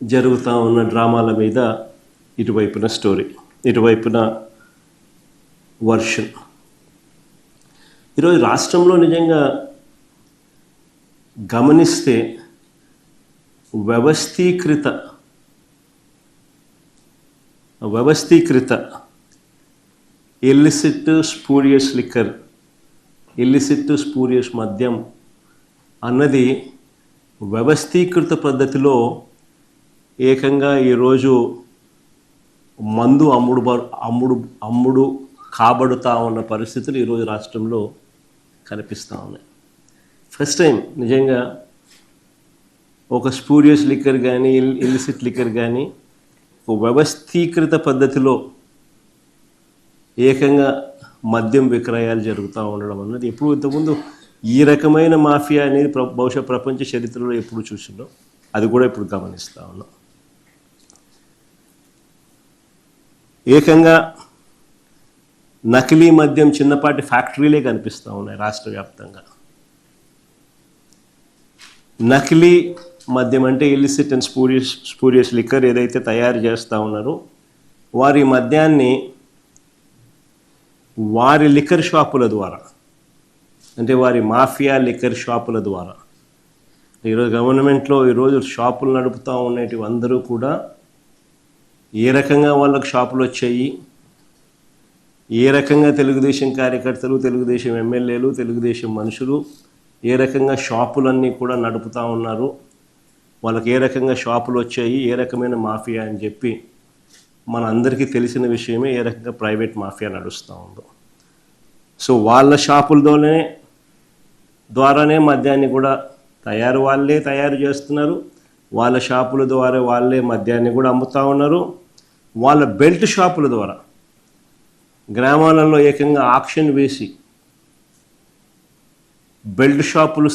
జరుగుతూ ఉన్న డ్రామాల మీద ఇటువైపున స్టోరీ, ఇటువైపున వర్షన్. ఈరోజు రాష్ట్రంలో నిజంగా గమనిస్తే వ్యవస్థీకృత illicit spurious liquor, illicit spurious మద్యం అన్నది వ్యవస్థీకృత పద్ధతిలో ఏకంగా ఈరోజు మందు అమ్ముడు కాబడుతూ ఉన్న పరిస్థితులు ఈరోజు రాష్ట్రంలో కనిపిస్తూ ఉన్నాయి. ఫస్ట్ టైం నిజంగా ఒక స్పూరియస్ లిక్కర్ కానీ ఇల్లిసిట్ లిక్కర్ కానీ ఒక వ్యవస్థీకృత పద్ధతిలో ఏకంగా మద్యం విక్రయాలు జరుగుతూ ఉండడం అన్నది ఎప్పుడు ఇంతకుముందు ఈ రకమైన మాఫియా అనేది బహుశా ప్రపంచ చరిత్రలో ఎప్పుడు చూసిందో అది కూడా ఇప్పుడు గమనిస్తూ ఉన్నాం. ఏకంగా నకిలీ మద్యం చిన్నపాటి ఫ్యాక్టరీలే కనిపిస్తూ ఉన్నాయి రాష్ట్ర వ్యాప్తంగా. నకిలీ మద్యం అంటే ఇల్లిసిట్ అండ్ స్పూరియస్ లిక్కర్ ఏదైతే తయారు చేస్తూ ఉన్నారో వారి మద్యాన్ని వారి లిక్కర్ షాపుల ద్వారా, అంటే వారి మాఫియా లిక్కర్ షాపుల ద్వారా, ఈరోజు గవర్నమెంట్లో ఈరోజు షాపులు నడుపుతూ ఉండేటివి అందరూ కూడా ఏ రకంగా వాళ్ళకు షాపులు వచ్చాయి, ఏ రకంగా తెలుగుదేశం కార్యకర్తలు, తెలుగుదేశం ఎమ్మెల్యేలు, తెలుగుదేశం మనుషులు ఏ రకంగా షాపులన్నీ కూడా నడుపుతూ ఉన్నారు, వాళ్ళకి ఏ రకంగా షాపులు వచ్చాయి, ఏ రకమైన మాఫియా అని చెప్పి మన అందరికీ తెలిసిన విషయమే ఏ రకంగా ప్రైవేట్ మాఫియా నడుస్తూ ఉందో. సో వాళ్ళ షాపుల ద్వారానే మద్యాన్ని కూడా వాళ్ళే తయారు చేస్తున్నారు, వాళ్ళ షాపుల ద్వారా వాళ్ళే మద్యాన్ని కూడా అమ్ముతూ ఉన్నారు. వాళ్ళ బెల్ట్ షాపుల ద్వారా గ్రామాలలో ఏకంగా ఆక్షన్ వేసి బెల్ట్ షాపులు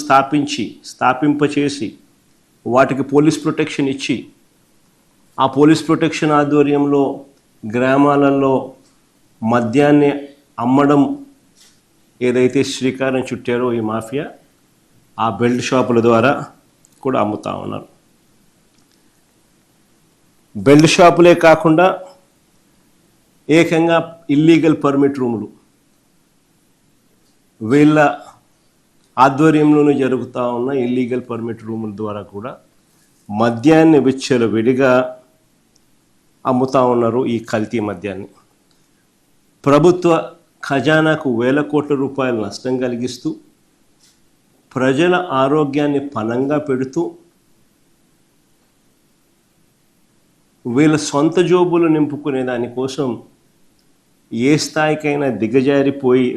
స్థాపింపచేసి వాటికి పోలీస్ ప్రొటెక్షన్ ఇచ్చి ఆ పోలీస్ ప్రొటెక్షన్ ఆధ్వర్యంలో గ్రామాలలో మద్యాన్ని అమ్మడం ఏదైతే శ్రీకారం చుట్టారో ఈ మాఫియా, ఆ బెల్ట్ షాపుల ద్వారా కూడా అమ్ముతూ ఉన్నారు. బెల్ట్ షాపులే కాకుండా ఏకంగా ఇల్లీగల్ పర్మిట్ రూములు వీళ్ళ ఆధ్వర్యంలోనూ జరుగుతూ ఉన్న ఇల్లీగల్ పర్మిట్ రూముల ద్వారా కూడా మద్యాన్ని విడిగా అమ్ముతూ ఉన్నారు. ఈ కల్తీ మద్యాన్ని ప్రభుత్వ ఖజానాకు వేల కోట్ల రూపాయల నష్టం కలిగిస్తూ, ప్రజల ఆరోగ్యాన్ని పణంగా పెడుతూ, వీళ్ళ సొంత జోబులు నింపుకునే దానికోసం ఏ స్థాయికైనా దిగజారిపోయి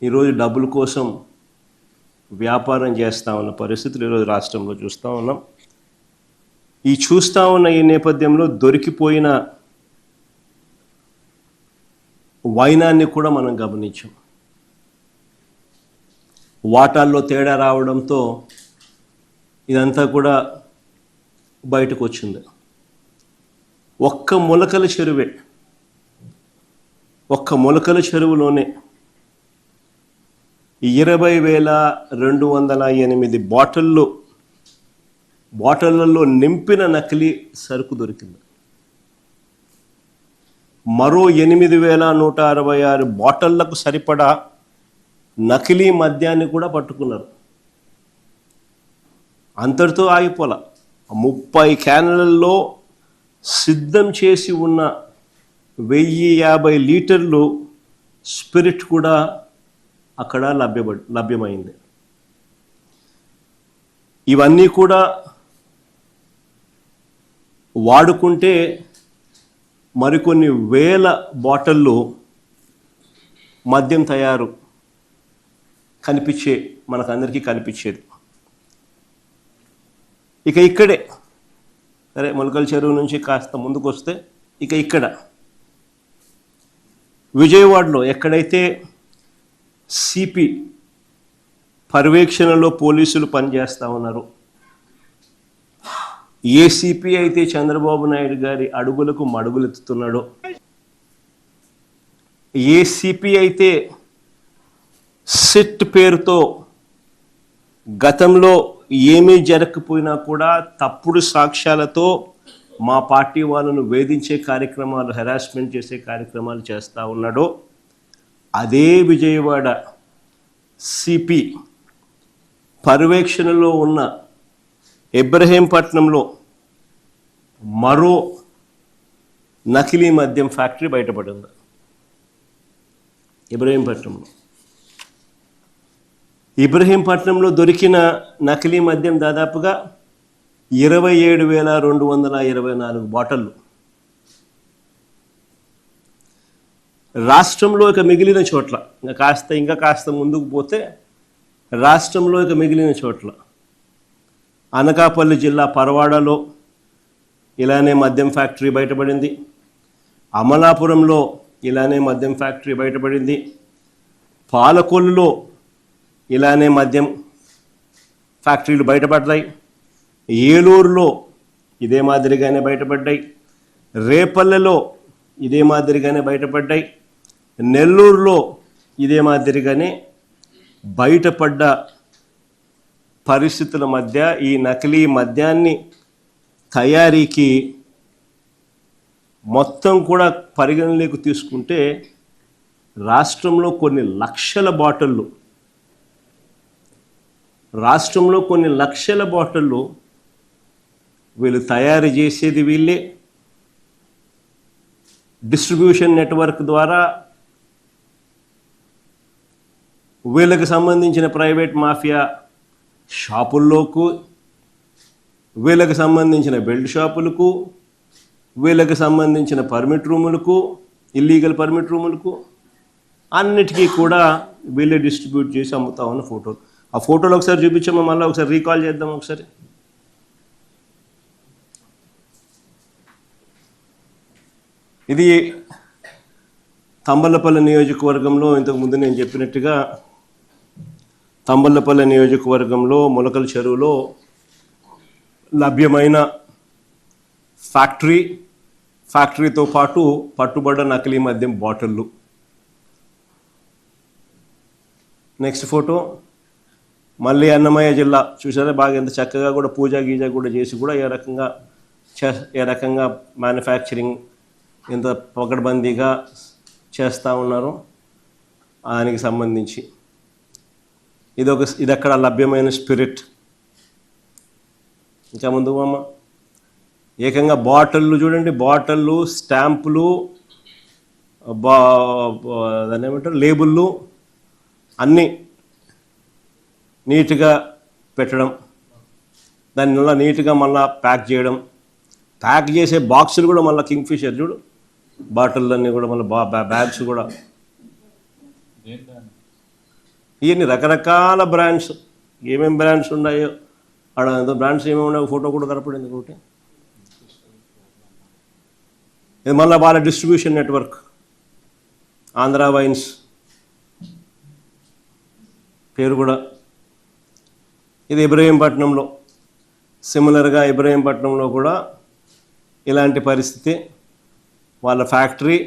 ఈరోజు డబ్బుల కోసం వ్యాపారం చేస్తూ ఉన్న పరిస్థితులు ఈరోజు రాష్ట్రంలో చూస్తూ ఉన్నాం. చూస్తూ ఉన్న ఈ నేపథ్యంలో దొరికిపోయిన వైనాన్ని కూడా మనం గమనించాం. వాటాల్లో తేడా రావడంతో ఇదంతా కూడా బయటకు వచ్చింది. ఒక్క మొలకల చెరువులోనే 20,208 బాటిళ్లలో నింపిన నకిలీ సరుకు దొరికింది. మరో 8,166 బాటిళ్లకు సరిపడా నకిలీ మద్యాన్ని కూడా పట్టుకున్నారు. అంతటితో ఆగిపోలా, 30 క్యాన్లలో సిద్ధం చేసి ఉన్న 1,050 లీటర్లు స్పిరిట్ కూడా అక్కడ లభ్యమైంది. ఇవన్నీ కూడా వాడుకుంటే మరికొన్ని వేల బాటిళ్ళు మద్యం తయారు మనకందరికీ కనిపించేది. ఇక్కడే సరే, మొలకల చెరువు నుంచి కాస్త ముందుకు వస్తే ఇక్కడ విజయవాడలో ఎక్కడైతే సిపి పర్యవేక్షణలో పోలీసులు పనిచేస్తూ ఉన్నారు, ఏ సిపి అయితే చంద్రబాబు నాయుడు గారి అడుగులకు మడుగులెత్తుతున్నాడో, ఏ సిపి అయితే సిట్ పేరుతో గతంలో ఏమీ జరగకపోయినా కూడా తప్పుడు సాక్ష్యాలతో మా పార్టీ వాళ్ళను వేధించే కార్యక్రమాలు, హెరాస్మెంట్ చేసే కార్యక్రమాలు చేస్తూ ఉన్నాడో, అదే విజయవాడ సిపి పర్యవేక్షణలో ఉన్న ఇబ్రహీంపట్నంలో మరో నకిలీ మద్యం ఫ్యాక్టరీ బయటపడింది. ఇబ్రహీంపట్నంలో దొరికిన నకిలీ మద్యం దాదాపుగా 27,224 బాటిళ్ళు. రాష్ట్రంలో ఇక మిగిలిన చోట్ల ఇంకా కాస్త ముందుకు పోతే రాష్ట్రంలో ఇక మిగిలిన చోట్ల అనకాపల్లి జిల్లా పరవాడలో ఇలానే మద్యం ఫ్యాక్టరీ బయటపడింది. అమలాపురంలో ఇలానే మద్యం ఫ్యాక్టరీ బయటపడింది. పాలకొల్లులో ఇలానే మద్యం ఫ్యాక్టరీలు బయటపడ్డాయి. ఏలూరులో ఇదే మాదిరిగానే బయటపడ్డాయి. రేపల్లెలో ఇదే మాదిరిగానే బయటపడ్డాయి. నెల్లూరులో ఇదే మాదిరిగానే బయటపడ్డ పరిస్థితుల మధ్య ఈ నకిలీ మద్యాన్ని తయారీకి మొత్తం కూడా పరిగణలోకి తీసుకుంటే రాష్ట్రంలో కొన్ని లక్షల బాటిళ్ళు వీళ్ళు తయారు చేసేది వీళ్ళే. డిస్ట్రిబ్యూషన్ నెట్వర్క్ ద్వారా వీళ్ళకి సంబంధించిన ప్రైవేట్ మాఫియా షాపుల్లోకి, వీళ్ళకి సంబంధించిన బెల్ట్ షాపులకు, వీళ్ళకి సంబంధించిన పర్మిట్ రూములకు, ఇల్లీగల్ పర్మిట్ రూములకు అన్నిటికీ కూడా వీళ్ళే డిస్ట్రిబ్యూట్ చేసి అమ్ముతా ఉన్న ఫోటోలు. ఆ ఫోటోలు ఒకసారి చూపించామో, మళ్ళీ ఒకసారి రీకాల్ చేద్దాం ఒకసారి. ఇది తంబళ్ళపల్లి నియోజకవర్గంలో, ఇంతకుముందు నేను చెప్పినట్టుగా తంబళ్ళపల్లి నియోజకవర్గంలో ములకల చెరువులో లభ్యమైన ఫ్యాక్టరీతో పాటు పట్టుబడ్డ నకిలీ మద్యం బాటిళ్ళు. నెక్స్ట్ ఫోటో మళ్ళీ అన్నమయ్య జిల్లా. చూసారా బాగా ఎంత చక్కగా కూడా పూజా గీజా కూడా చేసి కూడా ఏ రకంగా మ్యానుఫ్యాక్చరింగ్ ఎంత పకడ్బందీగా చేస్తూ ఉన్నారు దానికి సంబంధించి. ఇది అక్కడ లభ్యమైన స్పిరిట్. ఇంకా ముందు అమ్మ ఏకంగా బాటిళ్ళు చూడండి, బాటిళ్ళు, స్టాంపులు, దాన్ని ఏమంటారు, లేబుళ్ళు అన్నీ నీట్గా పెట్టడం, దాన్ని మళ్ళీ నీట్గా మళ్ళీ ప్యాక్ చేసే బాక్సులు కూడా మళ్ళీ కింగ్ఫిషర్ చూడు, బాటిళ్ళన్నీ కూడా మళ్ళీ బ్యాగ్స్ కూడా, ఇవన్నీ రకరకాల బ్రాండ్స్. ఏమేమి బ్రాండ్స్ ఉన్నాయో ఆడ బ్రాండ్స్ ఏమేమి ఉన్నాయో ఫోటో కూడా కనపడింది ఒకటి. ఇది మళ్ళీ వాళ్ళ డిస్ట్రిబ్యూషన్ నెట్వర్క్ ఆంధ్ర వైన్స్ పేరు కూడా. ఇది ఇబ్రహీంపట్నంలో, సిమిలర్గా ఇబ్రహీంపట్నంలో కూడా ఇలాంటి పరిస్థితి. వాళ్ళ ఫ్యాక్టరీ,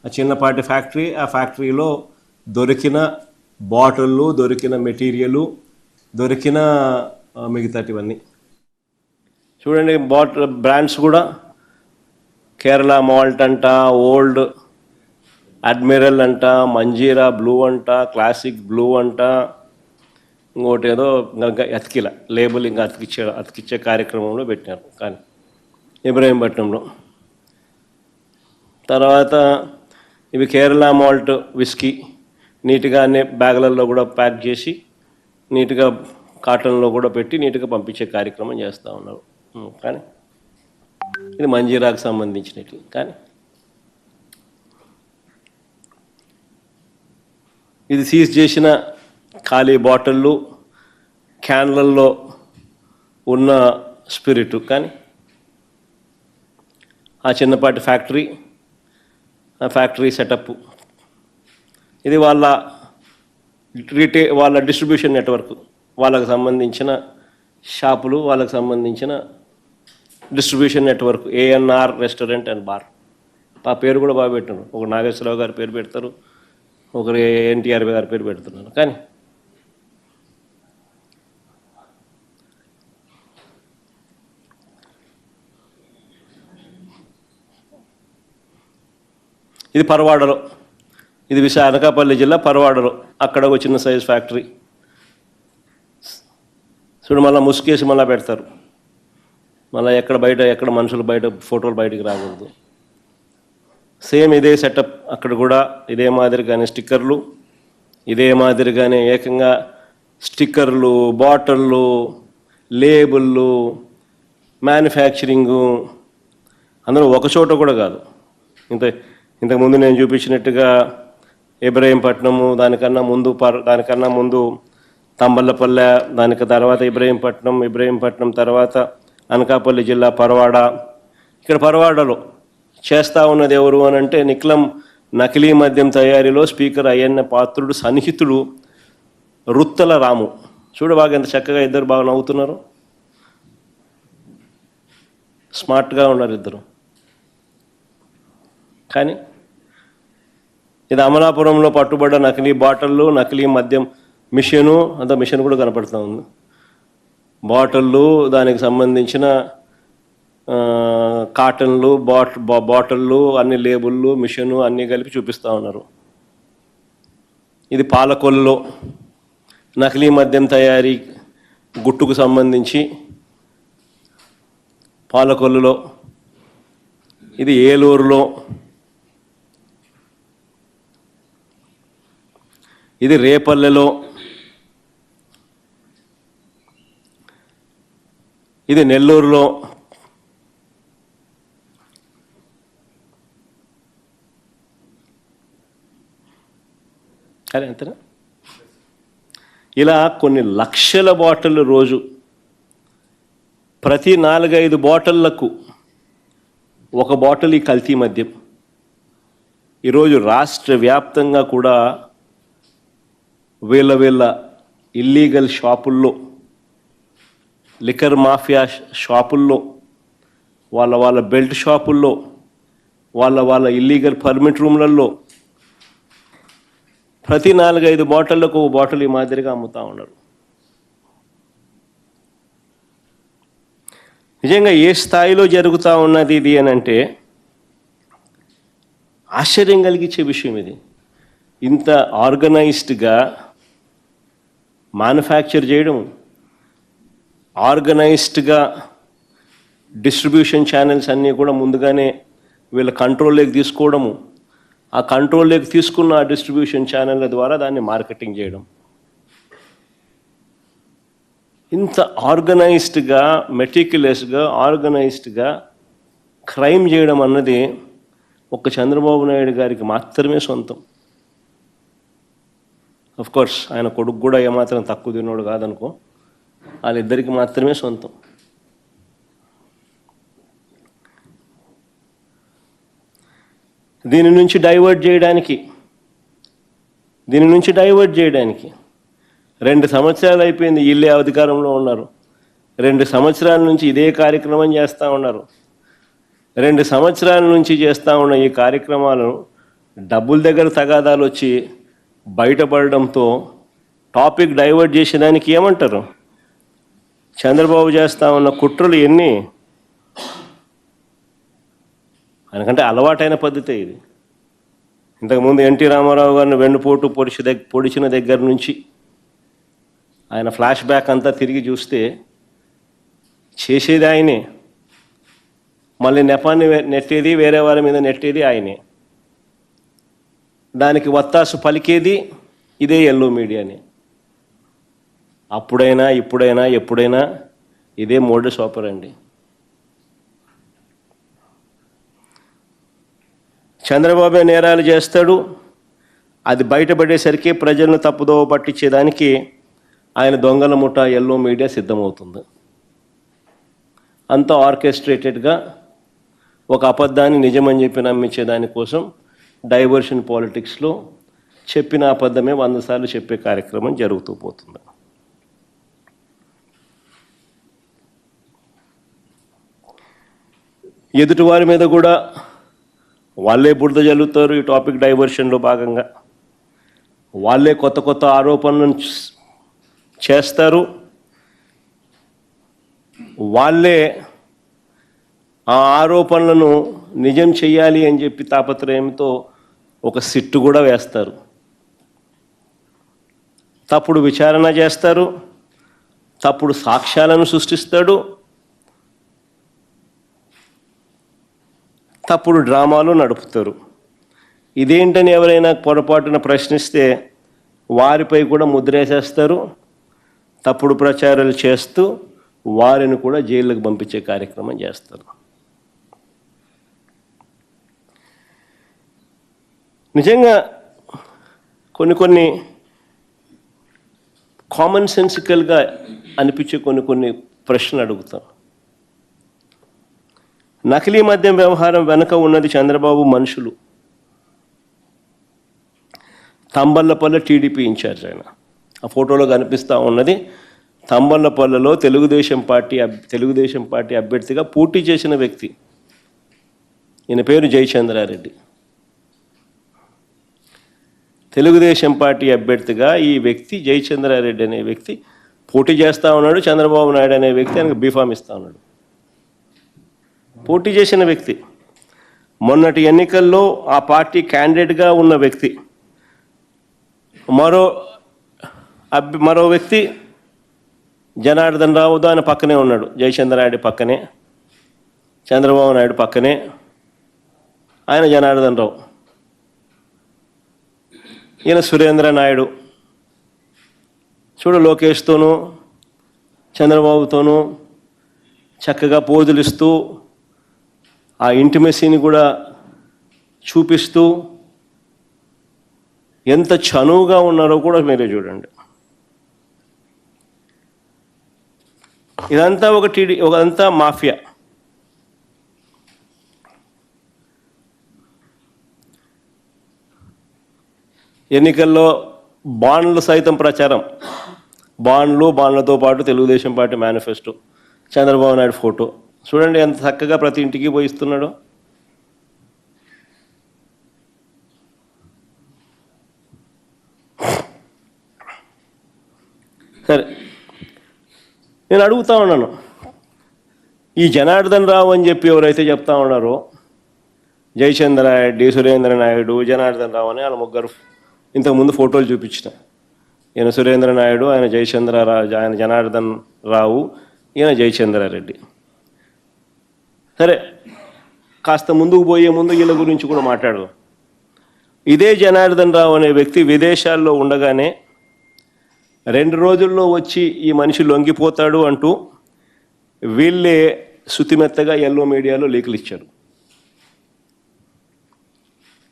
ఆ చిన్నపాటి ఫ్యాక్టరీ, ఆ ఫ్యాక్టరీలో దొరికిన బాటిళ్ళు, దొరికిన మెటీరియలు, దొరికిన మిగతాటివన్నీ చూడండి. బ్రాండ్స్ కూడా కేరళ మాల్ట్ అంట, ఓల్డ్ అడ్మిరల్ అంట, మంజీరా బ్లూ అంట, క్లాసిక్ బ్లూ అంట, ఇంకోటి ఏదో అతికిల లేబుల్ ఇంకా అతికిచ్చే కార్యక్రమంలో పెట్టారు కానీ ఇబ్రహీంపట్నంలో. తర్వాత ఇవి కేరళ మాల్ట్ విస్కీ నీట్గా అన్ని బ్యాగులలో కూడా ప్యాక్ చేసి నీట్గా కాటన్లో కూడా పెట్టి నీట్గా పంపించే కార్యక్రమం చేస్తూ ఉన్నారు. కానీ ఇది మంజీరాకు సంబంధించినట్టు. కానీ ఇది సీజ్ చేసిన ఖాళీ బాటిళ్ళు, క్యాన్లల్లో ఉన్న స్పిరిట్. కానీ ఆ చిన్నపాటి ఫ్యాక్టరీ సెటప్ ఇది వాళ్ళ డిస్ట్రిబ్యూషన్ నెట్వర్క్, వాళ్ళకు సంబంధించిన షాపులు, వాళ్ళకు సంబంధించిన distribution network. ANR restaurant and bar. ఆ పేరు కూడా బాగా పెట్టారు. ఒక నాగేశ్వరరావు గారి పేరు పెడతారు, ఒకరు ఎన్టీఆర్ గారి పేరు పెడుతున్నారు. కానీ ఇది పరవాడలో, ఇది అనకాపల్లి జిల్లా పరవాడలో, అక్కడ ఒక చిన్న సైజ్ ఫ్యాక్టరీ. చూడు, మళ్ళీ ముసుకేసి మళ్ళీ పెడతారు, మళ్ళీ ఎక్కడ మనుషులు బయట ఫోటోలు బయటికి రాకూడదు. సేమ్ ఇదే సెటప్ అక్కడ కూడా, ఇదే మాదిరిగానే స్టిక్కర్లు, ఇదే మాదిరిగానే ఏకంగా స్టిక్కర్లు, బాటిళ్ళు, లేబుళ్ళు, మ్యానుఫ్యాక్చరింగు అందరూ ఒకచోట కూడా కాదు. ఇంతకుముందు నేను చూపించినట్టుగా ఇబ్రహీంపట్నము, దానికన్నా ముందు తంబళ్ళపల్లె, దానికి తర్వాత ఇబ్రహీంపట్నం తర్వాత అనకాపల్లి జిల్లా పరవాడ. ఇక్కడ పరవాడలో చేస్తూ ఉన్నది ఎవరు అని అంటే నిక్లం నకిలీ మద్యం తయారీలో స్పీకర్ అయ్యన్న పాత్రుడు సన్నిహితుడు రుత్తల రాము. చూడు బాగా ఎంత చక్కగా ఇద్దరు బాగా నవ్వుతున్నారు, స్మార్ట్గా ఉన్నారు ఇద్దరు. కానీ ఇది అమలాపురంలో పట్టుబడ్డ నకిలీ బాటిళ్ళు, నకిలీ మద్యం మిషను, అంత మిషన్ కూడా కనపడుతూ ఉంది. బాటిళ్ళు, దానికి సంబంధించిన కాటన్లు, బాటిళ్ళు, అన్ని లేబుళ్ళు, మిషను అన్నీ కలిపి చూపిస్తూ ఉన్నారు. ఇది పాలకొల్లులో నకిలీ మద్యం తయారీ గుట్టుకు సంబంధించి పాలకొల్లులో, ఇది ఏలూరులో, ఇది రేపల్లెలో, ఇది నెల్లూరులో, అరే అంతేనా? ఇలా కొన్ని లక్షల బాటిళ్ళు రోజు, ప్రతి 4-5 బాటిళ్లకు ఒక బాటిల్ ఈ కల్తీ మద్యం. ఈరోజు రాష్ట్ర వ్యాప్తంగా కూడా వీళ్ళ ఇల్లీగల్ షాపుల్లో, లిక్కర్ మాఫియా షాపుల్లో, వాళ్ళ బెల్ట్ షాపుల్లో, వాళ్ళ ఇల్లీగల్ పర్మిట్ రూమ్లలో ప్రతి 4-5 బాటిళ్లకు ఒక బాటిల్ ఈ మాదిరిగా అమ్ముతూ ఉన్నారు. నిజంగా ఏ స్థాయిలో జరుగుతూ ఉన్నది ఇది అని అంటే ఆశ్చర్యం కలిగించే విషయం ఇది. ఇంత ఆర్గనైజ్డ్గా మ్యానుఫ్యాక్చర్ చేయడం, ఆర్గనైజ్డ్గా డిస్ట్రిబ్యూషన్ ఛానల్స్ అన్నీ కూడా ముందుగానే వీళ్ళ కంట్రోల్లోకి తీసుకోవడము, ఆ కంట్రోల్లోకి తీసుకున్న ఆ డిస్ట్రిబ్యూషన్ ఛానళ్ళ ద్వారా దాన్ని మార్కెటింగ్ చేయడం, ఇంత ఆర్గనైజ్డ్గా, మెటిక్యులస్గా, ఆర్గనైజ్డ్గా క్రైమ్ చేయడం అన్నది ఒక్క చంద్రబాబు నాయుడు గారికి మాత్రమే సొంతం. కోర్స్ ఆయన కొడుకు కూడా ఏమాత్రం తక్కువ తినోడు కాదనుకో, వాళ్ళిద్దరికి మాత్రమే సొంతం. దీని నుంచి డైవర్ట్ చేయడానికి 2 సంవత్సరాలు అయిపోయింది. వీళ్ళే అధికారంలో ఉన్నారు. 2 సంవత్సరాల నుంచి ఇదే కార్యక్రమం చేస్తూ ఉన్నారు. 2 సంవత్సరాల నుంచి చేస్తూ ఉన్న ఈ కార్యక్రమాలను డబ్బుల దగ్గర తగాదాలు వచ్చి బయటపడడంతో టాపిక్ డైవర్ట్ చేసేదానికి ఏమంటారు? చంద్రబాబు చేస్తూ ఉన్న కుట్రలు ఎన్ని? ఆయనకంటే అలవాటైన పద్ధతే ఇది. ఇంతకుముందు ఎన్టీ రామారావు గారిని వెన్నుపోటు పొడిచిన దగ్గర నుంచి ఆయన ఫ్లాష్ బ్యాక్ అంతా తిరిగి చూస్తే చేసేది ఆయనే, మళ్ళీ నెపాన్ని నెట్టేది, వేరే వారి మీద నెట్టేది ఆయనే, దానికి వత్తాసు పలికేది ఇదే ఎల్లో మీడియాని. అప్పుడైనా ఇప్పుడైనా ఎప్పుడైనా ఇదే మోడస్ ఆపరండి. చంద్రబాబు నేరాలు చేస్తాడు, అది బయటపడేసరికి ప్రజలను తప్పుదోవ పట్టించేదానికి ఆయన దొంగల ముఠా ఎల్లో మీడియా సిద్ధమవుతుంది. అంతా ఆర్కెస్ట్రేటెడ్గా ఒక అబద్ధాన్ని నిజమని చెప్పి నమ్మించే దానికోసం డైవర్షన్ పాలిటిక్స్లో చెప్పిన అబద్ధమే 100 సార్లు చెప్పే కార్యక్రమం జరుగుతూ పోతుంది. ఎదుటివారి మీద కూడా వాళ్ళే బురద జల్లుతారు. ఈ టాపిక్ డైవర్షన్లో భాగంగా వాళ్ళే కొత్త కొత్త ఆరోపణలను చేస్తారు. వాళ్ళే ఆ ఆరోపణలను నిజం చెయ్యాలి అని చెప్పి తాపత్రయంతో ఒక సిట్టు కూడా వేస్తారు, తప్పుడు విచారణ చేస్తారు, తప్పుడు సాక్ష్యాలను సృష్టిస్తాడు, తప్పుడు డ్రామాలు నడుపుతారు. ఇదేంటని ఎవరైనా పొరపాటున ప్రశ్నిస్తే వారిపై కూడా ముద్రేసేస్తారు, తప్పుడు ప్రచారాలు చేస్తూ వారిని కూడా జైళ్ళకు పంపించే కార్యక్రమం చేస్తారు. నిజంగా కొన్ని కామన్ సెన్సికల్గా అనిపించే కొన్ని ప్రశ్నలు అడుగుతాం. నకిలీ మద్యం వ్యవహారం వెనుక ఉన్నది చంద్రబాబు మనుషులు. తంబళ్ళపల్లె టీడీపీ ఇన్ఛార్జ్ ఆయన, ఆ ఫోటోలో కనిపిస్తూ ఉన్నది తంబళ్ళపల్లెలో తెలుగుదేశం పార్టీ అభ్యర్థిగా పోటీ చేసిన వ్యక్తి. ఈయన పేరు జయచంద్రారెడ్డి. తెలుగుదేశం పార్టీ అభ్యర్థిగా ఈ వ్యక్తి జయచంద్రారెడ్డి అనే వ్యక్తి పోటీ చేస్తూ ఉన్నాడు. చంద్రబాబు నాయుడు అనే వ్యక్తి ఆయనకు బీఫామ్ ఇస్తూ ఉన్నాడు. పోటీ చేసిన వ్యక్తి, మొన్నటి ఎన్నికల్లో ఆ పార్టీ క్యాండిడేట్గా ఉన్న వ్యక్తి. మరో వ్యక్తి జనార్దన్ రావు ఆయన పక్కనే ఉన్నాడు, జయచంద్రారెడ్డి పక్కనే, చంద్రబాబు నాయుడు పక్కనే, ఆయన జనార్దన్ రావు. ఈయన సురేంద్ర నాయుడు. చూడు, లోకేష్తోనూ చంద్రబాబుతోనూ చక్కగా పోజులు ఇస్తూ ఆ ఇంటిమెసీని కూడా చూపిస్తూ ఎంత చనువుగా ఉన్నారో కూడా మీరే చూడండి. ఇదంతా ఒకంతా మాఫియా. ఎన్నికల్లో బాండ్లు సైతం ప్రచారం, బాండ్లతో పాటు Telugu Desam party manifesto, Chandrababu Naidu photo చూడండి ఎంత చక్కగా ప్రతి ఇంటికి పోయి ఇస్తున్నాడో. సరే, నేను అడుగుతా ఉన్నాను, ఈ జనార్దన్ రావు అని చెప్పి ఎవరైతే చెప్తా ఉన్నారో, జయచంద్రారెడ్డి, సురేంద్ర నాయుడు, జనార్దన్ రావు అని వాళ్ళ ముగ్గురు ఇంతకుముందు ఫోటోలు చూపించిన. ఈయన సురేంద్ర నాయుడు, ఆయన ఆయన జనార్దన్ రావు, ఈయన జయచంద్రారెడ్డి. సరే, కాస్త ముందుకు పోయే ముందు వీళ్ళ గురించి కూడా మాట్లాడదాం. ఇదే జనార్దన్ రావు అనే వ్యక్తి విదేశాల్లో ఉండగానే 2 రోజుల్లో వచ్చి ఈ మనిషి లొంగిపోతాడు అంటూ వీళ్ళే శుతిమెత్తగా ఎల్లో మీడియాలో లీకులు ఇచ్చారు.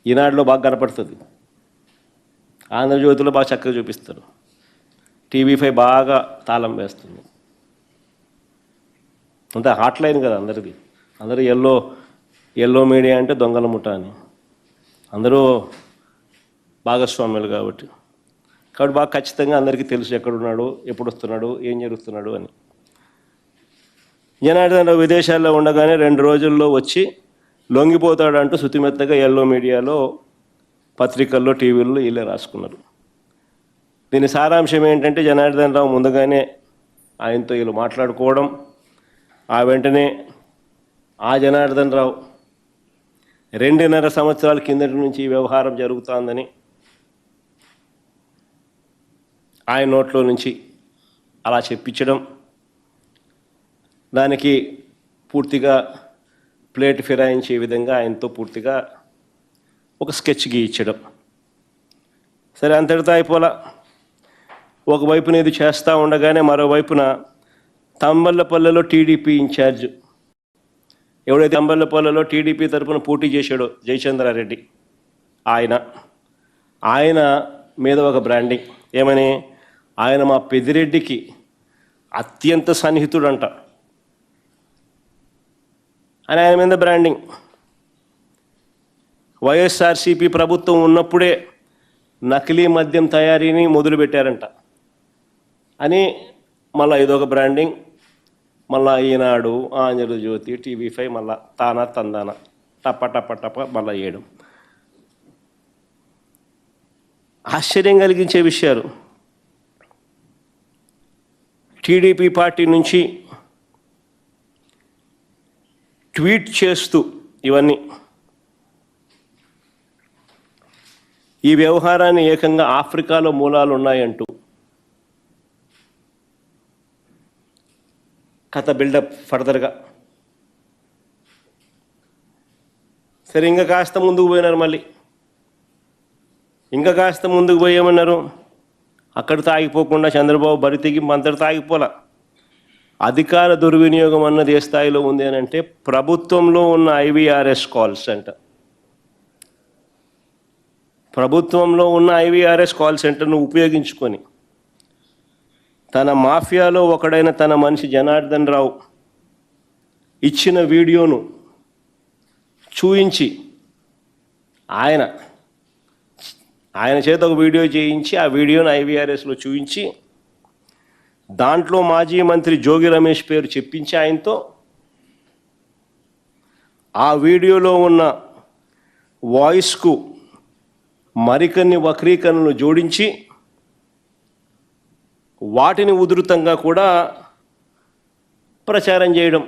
ఈనాడులో బాగా కనపడుతుంది, ఆంధ్రజ్యోతిలో బాగా చక్కగా చూపిస్తారు, టీవీ5 బాగా తాళం వేస్తుంది. అంతే హాట్లైన్ కదా అందరిది. అందరూ ఎల్లో మీడియా అంటే దొంగల ముఠా అని అందరూ భాగస్వామ్యులు కాబట్టి బాగా ఖచ్చితంగా అందరికీ తెలుసు ఎక్కడున్నాడు, ఎప్పుడు వస్తున్నాడు, ఏం జరుగుతున్నాడు అని. జనార్దన్ రావు విదేశాల్లో ఉండగానే 2 రోజుల్లో వచ్చి లొంగిపోతాడు అంటూ శుతిమెత్తగా ఎల్లో మీడియాలో, పత్రికల్లో, టీవీల్లో వీళ్ళే రాసుకున్నారు. దీని సారాంశం ఏంటంటే, జనార్దన్ రావు ముందుగానే ఆయనతో వీళ్ళు మాట్లాడుకోవడం, ఆ వెంటనే ఆ జనార్దన్ రావు 2.5 సంవత్సరాల కిందటి నుంచి ఈ వ్యవహారం జరుగుతోందని ఆయన నోట్లో నుంచి అలా చెప్పించడం, దానికి పూర్తిగా ప్లేట్ ఫిరాయించే విధంగా ఆయనతో పూర్తిగా ఒక స్కెచ్ గీయించడం. సరే, అంతటితో అయిపోలా. ఒకవైపున ఇది చేస్తూ ఉండగానే మరోవైపున తంబళ్ళపల్లెలో టీడీపీ ఇన్ఛార్జ్ ఎవడైతే తంబళ్ళపల్లెలో టీడీపీ తరఫున పోటీ చేశాడో జయచంద్రారెడ్డి, ఆయన మీద ఒక బ్రాండింగ్. ఏమని? ఆయన మా పెద్దిరెడ్డికి అత్యంత సన్నిహితుడంట అని ఆయన మీద బ్రాండింగ్. వైఎస్ఆర్సీపీ ప్రభుత్వం ఉన్నప్పుడే నకిలీ మద్యం తయారీని మొదలుపెట్టారంట అని మళ్ళీ ఇదొక బ్రాండింగ్. మళ్ళా ఈనాడు, ఆంధ్రజ్యోతి, టీవీ5 మళ్ళా తానా తందాన టప్ప మళ్ళా వేయడం. ఆశ్చర్యం కలిగించే విషయాలు. టీడీపీ పార్టీ నుంచి ట్వీట్ చేస్తూ ఇవన్నీ ఈ వ్యవహారాన్ని ఏకంగా ఆఫ్రికాలో మూలాలు ఉన్నాయంటూ కథ బిల్డప్ ఫర్దర్గా. సరే, ఇంకా కాస్త ముందుకు పోయినారు. మళ్ళీ ఇంకా కాస్త ముందుకు పోయేమన్నారు. అక్కడితో ఆగిపోకుండా చంద్రబాబు బరి తెగింపు అంతటితో ఆగిపోలా. అధికార దుర్వినియోగం అన్నది ఏ స్థాయిలో ఉంది అని అంటే, ప్రభుత్వంలో ఉన్న IVRS కాల్స్ అంట. ప్రభుత్వంలో ఉన్న IVRS కాల్ సెంటర్ను ఉపయోగించుకొని తన మాఫియాలో ఒకడైన తన మనిషి జనార్దన్ రావు ఇచ్చిన వీడియోను చూయించి ఆయన చేత ఒక వీడియో చేయించి ఆ వీడియోను IVRSలో చూయించి దాంట్లో మాజీ మంత్రి జోగి రమేష్ పేరు చెప్పించి ఆయనతో ఆ వీడియోలో ఉన్న వాయిస్కు మరికొన్ని వక్రీకరణలు జోడించి వాటిని ఉధృతంగా కూడా ప్రచారం చేయడం.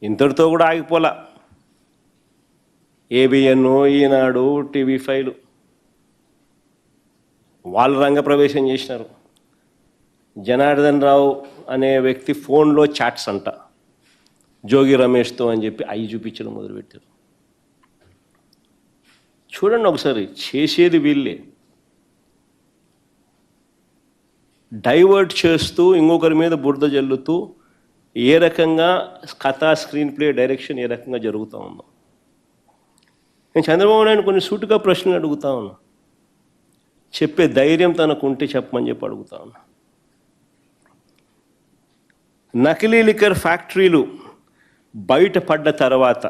ఇంతటితో కూడా ఆగిపోలా. ABN, ఈనాడు, TV5 వాళ్ళు రంగప్రవేశం చేసినారు. జనార్దన్ రావు అనే వ్యక్తి ఫోన్లో చాట్స్ అంట జోగి రమేష్తో అని చెప్పి అవి చూపించడం మొదలుపెట్టారు. చూడండి ఒకసారి, చేసేది వీళ్ళే. డైవర్ట్ చేస్తూ ఇంకొకరి మీద బురద జల్లుతూ ఏ రకంగా కథా స్క్రీన్ ప్లే డైరెక్షన్ ఏ రకంగా జరుగుతూ ఉందో. నేను చంద్రబాబు నాయుడు కొన్ని సూటుగా ప్రశ్నలు అడుగుతా ఉన్నా. చెప్పే ధైర్యం తనకు ఉంటే చెప్పమని చెప్పి అడుగుతా ఉన్నా. నకిలీ లిక్కర్ ఫ్యాక్టరీలు బయటపడ్డ తర్వాత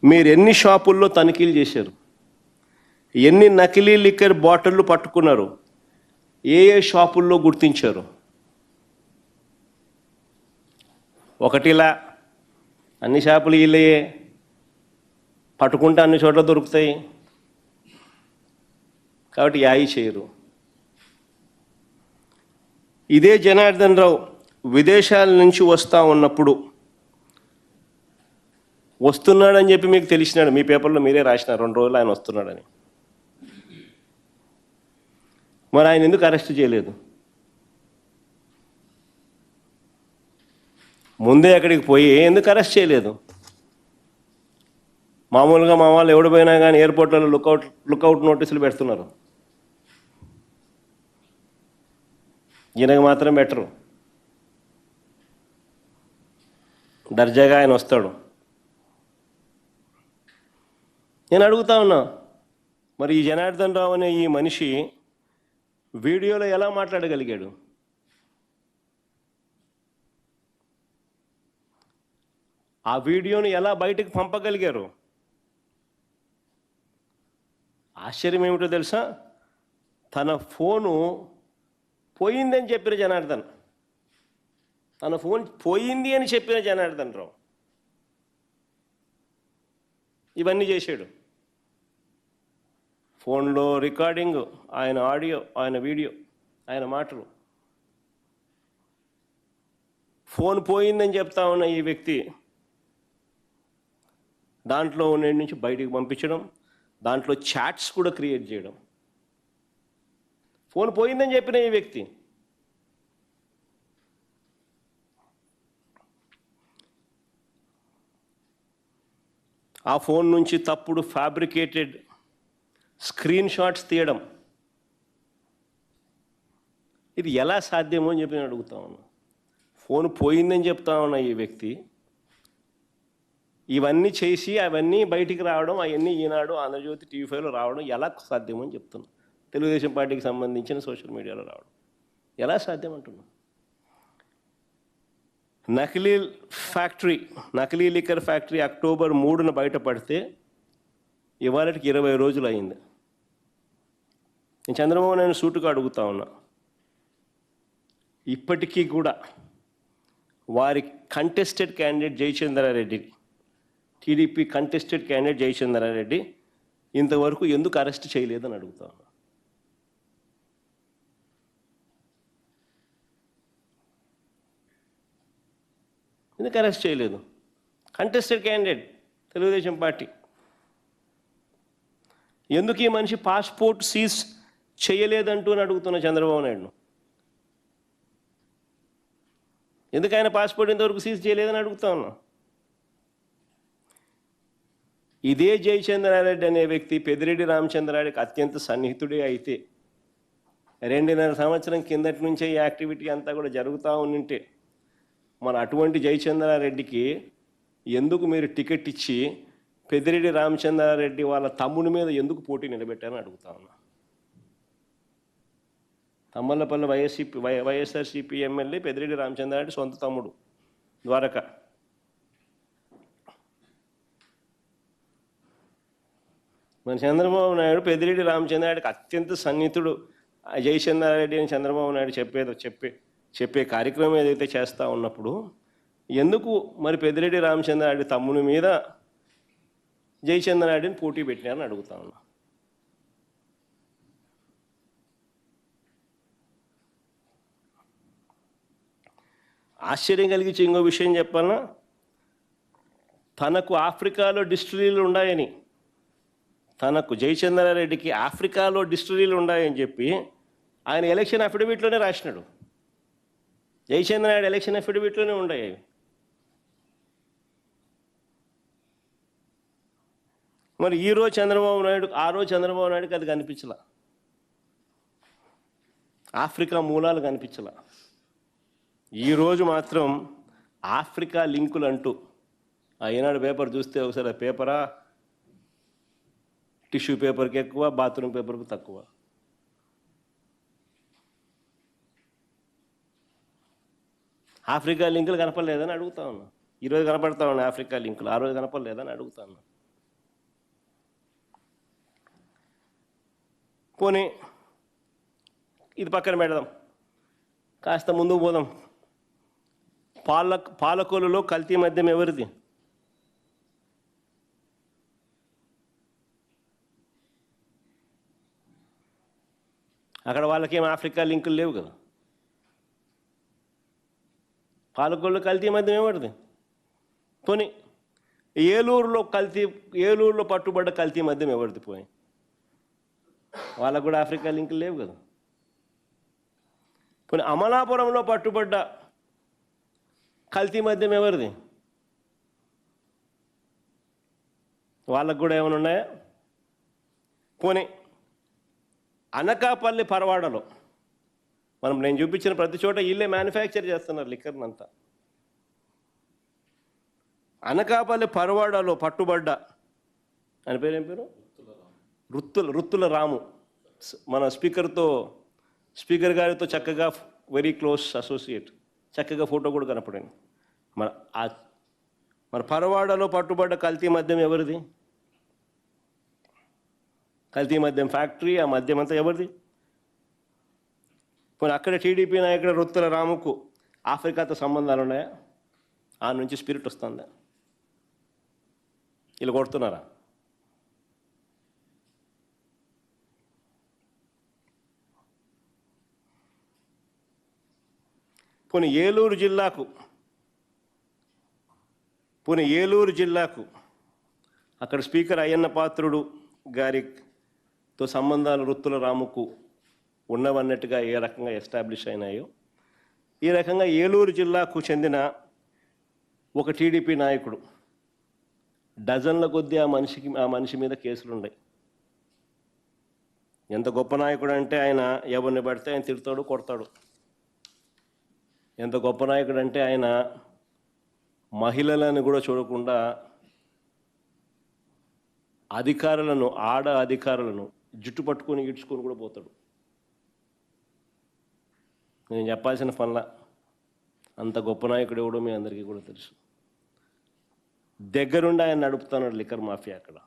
మీరు ఎన్ని షాపుల్లో తనిఖీలు చేశారు? ఎన్ని నకిలీ లిక్కర్ బాటిళ్ళు పట్టుకున్నారు? ఏ షాపుల్లో గుర్తించారు? ఒకటిలా అన్ని షాపులు వీళ్ళయే, పట్టుకుంటే అన్ని చోట్ల దొరుకుతాయి కాబట్టి యాయి చేయరు. ఇదే జనార్దన్ రావు విదేశాల నుంచి వస్తూ ఉన్నప్పుడు వస్తున్నాడని చెప్పి మీకు తెలిసినాడు, మీ పేపర్లో మీరే రాసినారు 2 రోజులు ఆయన వస్తున్నాడని. మరి ఆయన ఎందుకు అరెస్ట్ చేయలేదు? ముందే అక్కడికి పోయి ఎందుకు అరెస్ట్ చేయలేదు? మామూలుగా మా వాళ్ళు ఎవడు పోయినా కానీ ఎయిర్పోర్ట్లలో లుకౌట్ నోటీసులు పెడుతున్నారు. ఈయనకు మాత్రం బెటరు. దర్జాగా ఆయన వస్తాడు. నేను అడుగుతా ఉన్నా, మరి ఈ జనార్దన్ రావు అనే ఈ మనిషి వీడియోలో ఎలా మాట్లాడగలిగాడు? ఆ వీడియోను ఎలా బయటకు పంపగలిగారు? ఆశ్చర్యం ఏమిటో తెలుసా? తన ఫోను పోయిందని చెప్పిన జనార్దన్, తన ఫోన్ పోయింది అని చెప్పిన జనార్దన్ రావు ఇవన్నీ చేశాడు. ఫోన్లో రికార్డింగ్, ఆయన ఆడియో, ఆయన వీడియో, ఆయన మాటలు. ఫోన్ పోయిందని చెప్తా ఉన్న ఈ వ్యక్తి దాంట్లో ఉన్న నుంచి బయటికి పంపించడం, దాంట్లో చాట్స్ కూడా క్రియేట్ చేయడం. ఫోన్ పోయిందని చెప్పిన ఈ వ్యక్తి ఆ ఫోన్ నుంచి తప్పుడు ఫ్యాబ్రికేటెడ్ స్క్రీన్ షాట్స్ తీయడం. ఇది ఎలా సాధ్యమో అని చెప్పి నేను అడుగుతా ఉన్నా. ఫోన్ పోయిందని చెప్తా ఉన్న ఈ వ్యక్తి ఇవన్నీ చేసి అవన్నీ బయటికి రావడం, అవన్నీ ఈనాడు, ఆంధ్రజ్యోతి, TV5లో రావడం ఎలా సాధ్యమో అని చెప్తున్నా. తెలుగుదేశం పార్టీకి సంబంధించిన సోషల్ మీడియాలో రావడం ఎలా సాధ్యం అంటున్నా. నకిలీ లిక్కర్ ఫ్యాక్టరీ అక్టోబర్ 3న బయటపడితే ఇవాళకి 20 రోజులు అయింది. నేను చంద్రబాబు నాయుడు సూటుగా అడుగుతా ఉన్నా, ఇప్పటికీ కూడా వారి contested candidate Jayachandra Reddy, TDP contested candidate Jayachandra Reddy ఇంతవరకు ఎందుకు అరెస్ట్ చేయలేదని అడుగుతా ఉన్నా. ఎందుకు అరెస్ట్ చేయలేదు? Contested candidate Telugu Desam party. ఎందుకు ఈ మనిషి పాస్పోర్ట్ సీజ్ చేయలేదంటూ అని అడుగుతున్న చంద్రబాబు నాయుడును. ఎందుకు ఆయన పాస్పోర్ట్ ఇంతవరకు సీజ్ చేయలేదని అడుగుతా ఉన్నా. ఇదే జయచంద్రారెడ్డి అనే వ్యక్తి పెద్దిరెడ్డి రామచంద్రారెడ్డికి అత్యంత సన్నిహితుడే అయితే 2.5 సంవత్సరం కిందటి నుంచే ఈ యాక్టివిటీ అంతా కూడా జరుగుతూ ఉంటే మన అటువంటి జయచంద్రారెడ్డికి ఎందుకు మీరు టికెట్ ఇచ్చి పెద్దిరెడ్డి రామచంద్రారెడ్డి వాళ్ళ తమ్ముడి మీద ఎందుకు పోటీ నిలబెట్టారని అడుగుతా ఉన్నా. తమ్మలపల్లి వైఎస్ఆర్సీపీ ఎమ్మెల్యే పెద్దిరెడ్డి రామచంద్రారెడ్డి సొంత తమ్ముడు ద్వారక. మన చంద్రబాబు నాయుడు పెద్దిరెడ్డి రామచంద్రారెడ్డికి అత్యంత సన్నిహితుడు. జయచంద్రారెడ్డి అని చంద్రబాబు నాయుడు చెప్పే కార్యక్రమం ఏదైతే చేస్తూ ఉన్నప్పుడు ఎందుకు మరి పెద్దిరెడ్డి రామచంద్రారెడ్డి తమ్ముని మీద జయచంద్రారెడ్డిని పోటీ పెట్టినారని అడుగుతా ఉన్నా. ఆశ్చర్యం కలిగించే ఇంకో విషయం చెప్పాలన్నా, తనకు ఆఫ్రికాలో డిస్టిలరీలు ఉన్నాయని, తనకు జయచంద్రారెడ్డికి ఆఫ్రికాలో డిస్టిలరీలు ఉన్నాయని చెప్పి ఆయన ఎలక్షన్ అఫిడవిట్లోనే రాసినాడు. జయచంద్రారెడ్డి ఎలక్షన్ అఫిడవిట్లోనే ఉన్నాయి. మరి ఈరోజు చంద్రబాబు నాయుడు, ఆ రోజు చంద్రబాబు నాయుడుకి అది కనిపించలా, ఆఫ్రికా మూలాలు కనిపించలా. ఈరోజు మాత్రం ఆఫ్రికా లింకులు అంటూ ఈనాడు పేపర్ చూస్తే ఒకసారి ఆ పేపరా టిష్యూ పేపర్కి ఎక్కువ, బాత్రూమ్ పేపర్కి తక్కువ. ఆఫ్రికా లింకులు కనపడలేదని అడుగుతా ఉన్నా. ఈరోజు కనపడతా ఉన్నాయి ఆఫ్రికా లింకులు, ఆ రోజు కనపడలేదని అడుగుతా ఉన్నా. పోనీ ఇది పక్కన పెడదాం, కాస్త ముందుకు పోదాం. పాలకొల్లులో కల్తీ మద్యం ఎవరిది? అక్కడ వాళ్ళకేం ఆఫ్రికా లింకులు లేవు కదా. పాలకొల్లు కల్తీ మద్యం ఎవరిది? పోనీ ఏలూరులో పట్టుబడ్డ కల్తీ మద్యం ఎవరిది? పోయి వాళ్ళకు కూడా ఆఫ్రికా లింకులు లేవు కదా. పోనీ అమలాపురంలో పట్టుబడ్డ కల్తీ మద్యం ఎవరిది? వాళ్ళకు కూడా ఏమైనా ఉన్నాయా? పోనీ అనకాపల్లి పరవాడలో నేను చూపించిన ప్రతి చోట వీళ్ళే మ్యానుఫ్యాక్చర్ చేస్తున్నారు లిక్కర్ని అంతా. అనకాపల్లి పరవాడలో పట్టుబడ్డ ఆయన పేరు ఏం పేరు? రుత్తుల రాము. మన స్పీకర్ గారితో చక్కగా వెరీ క్లోజ్ అసోసియేట్, చక్కగా ఫోటో కూడా కనపడింది. మన పరవాడలో పట్టుబడ్డ కల్తీ మద్యం ఎవరిది? కల్తీ మద్యం ఫ్యాక్టరీ, ఆ మద్యం అంతా ఎవరిది? పోనీ అక్కడ టీడీపీ నాయకుడు రుత్తుల రాముకు ఆఫ్రికాతో సంబంధాలు ఉన్నాయా? ఆ నుంచి స్పిరిట్ వస్తుందా? వీళ్ళు కొడుతున్నారా? పోనీ ఏలూరు జిల్లాకు అక్కడ స్పీకర్ అయ్యన్న పాత్రుడు గారితో సంబంధాలు రుత్తుల రాముకు ఉన్నవన్నట్టుగా ఏ రకంగా ఎస్టాబ్లిష్ అయినాయో, ఈ రకంగా ఏలూరు జిల్లాకు చెందిన ఒక టీడీపీ నాయకుడు డజన్ల కొద్దీ ఆ మనిషి మీద కేసులు ఉన్నాయి. ఎంత గొప్ప నాయకుడు అంటే ఆయన ఎవరిని పడితే ఆయన తిడతాడు, కొడతాడు. ఎంత గొప్ప నాయకుడు అంటే ఆయన మహిళలను కూడా చూడకుండా అధికారులను జుట్టు పట్టుకొని ఈడ్చుకొని కూడా పోతాడు. నేను చెప్పాల్సిన పనుల అంత గొప్ప నాయకుడు ఎవడో మీ అందరికీ కూడా తెలుసు. దగ్గరుండి ఆయన నడుపుతున్నాడు లిక్కర్ మాఫియా అక్కడ.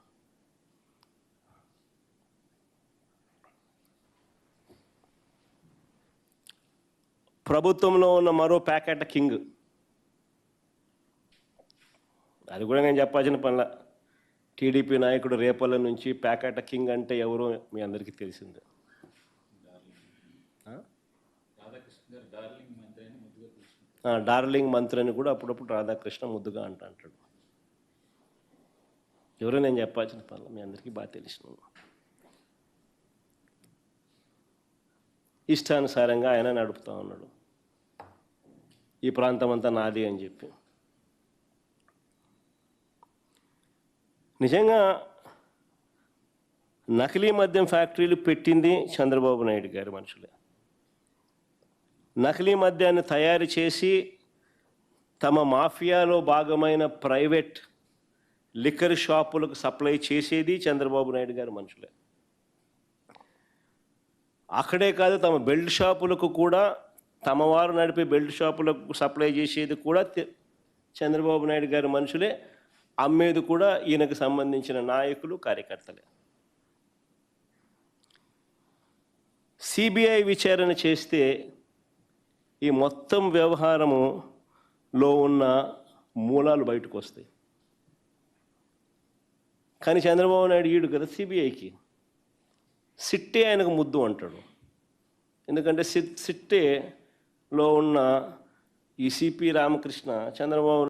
ప్రభుత్వంలో ఉన్న మరో ప్యాకెట్ కింగ్, అది కూడా నేను చెప్పాల్సిన పనుల. టీడీపీ నాయకుడు రేపల్ల నుంచి ప్యాకెట్ కింగ్ అంటే ఎవరో మీ అందరికీ తెలిసిందే. డార్లింగ్ మంత్రి అని కూడా అప్పుడప్పుడు రాధాకృష్ణ ముద్దుగా అంటాడు. ఎవరో నేను చెప్పాల్సిన పనులు మీ అందరికీ బాగా తెలిసిన. ఇష్టానుసారంగా ఆయన నడుపుతూ ఉన్నాడు. ఈ ప్రాంతం అంతా నాది అని చెప్పి. నిజంగా నకిలీ మద్యం ఫ్యాక్టరీలు పెట్టింది చంద్రబాబు నాయుడు గారి మనుషులే. నకిలీ మద్యాన్ని తయారు చేసి తమ మాఫియాలో భాగమైన ప్రైవేట్ లిక్కర్ షాపులకు సప్లై చేసేది చంద్రబాబు నాయుడు గారి మనుషులే. అక్కడే కాదు, తమ బెల్ట్ షాపులకు కూడా, తమ వారు నడిపే బెల్ట్ షాపులకు సప్లై చేసేది కూడా చంద్రబాబు నాయుడు గారి మనుషులే. అమ్మేది కూడా ఈయనకు సంబంధించిన నాయకులు, కార్యకర్తలే. సిబిఐ విచారణ చేస్తే ఈ మొత్తం వ్యవహారములో ఉన్న మూలాలు బయటకు వస్తాయి. కానీ చంద్రబాబు నాయుడు ఈడు కదా సిబిఐకి. సిట్టే ఆయనకు ముద్దు అంటాడు. ఎందుకంటే సిట్టేలో ఉన్న ఈ సిపి రామకృష్ణ చంద్రబాబు